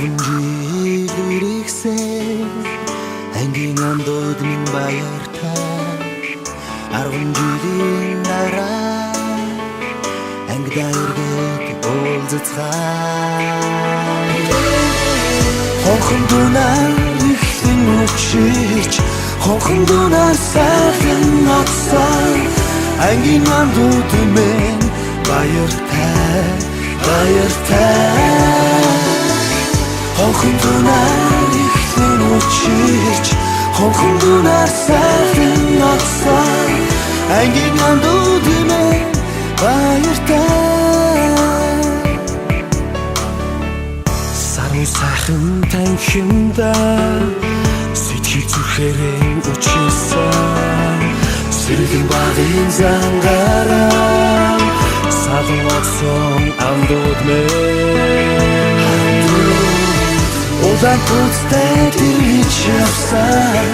Арван жил ирексээ ангийн амдууд минь баяртай. Арван жилийн дараа ангидаа эргээд уулзацгаая. Хонхон дунаар ихлэн өчиж, хонхон дунаар сайхан ноцсон ангийн амдууд минь баяртай, баяртай. Хонхон дунаар ихлэн өчиж, хонхон дунаар сайхан ноцсон ангийн амдууд минь баяртай. Сарын сайхан танхимда сэтгэл зүрхээрээ үчилсэн сэргэлэн багын зангаараа садан оцсон амдууд минь удаан пүцтэй дэрвэж явсан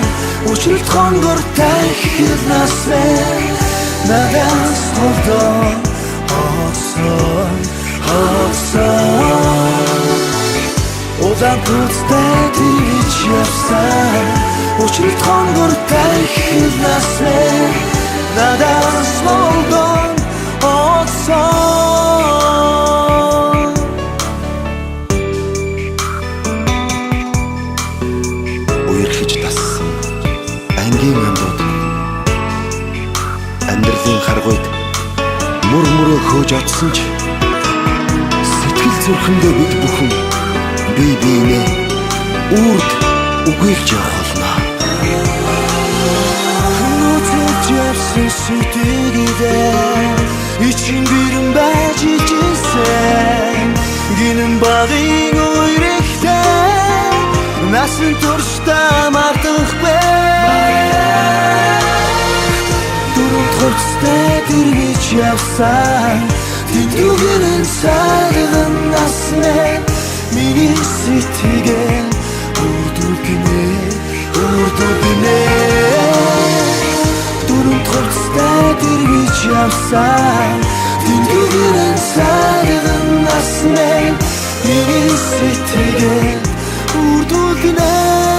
учралт хонгор тахил насны надаас холдон оцсон удаан пүцтэй дэрвэж явсан учралт хонгор тахил насны надаас холдон оцсон. Үерхэж тассан ангийн амдууд амьдралын харгуйд мөр мөрөө хөөж очсон ч сэтгэл зүрхэндээ бид бүхэн бие биенээ үрд үгүйгч явах болно. Нүцэж явсан сэтгэлдээ ичин гэрэн байж ижсэн гинэн багын үерхтэй насан туршдаа мартахгүй дөрөв хурцтай дэрвэж явсан тэдгүүрэн сайхан насны миний сэтгэл үрдүгнэ дөрөв хурцтай дэрвэж явсан тэдгүүрэн сайхан насны миний сэтгэл үрдүгнэ.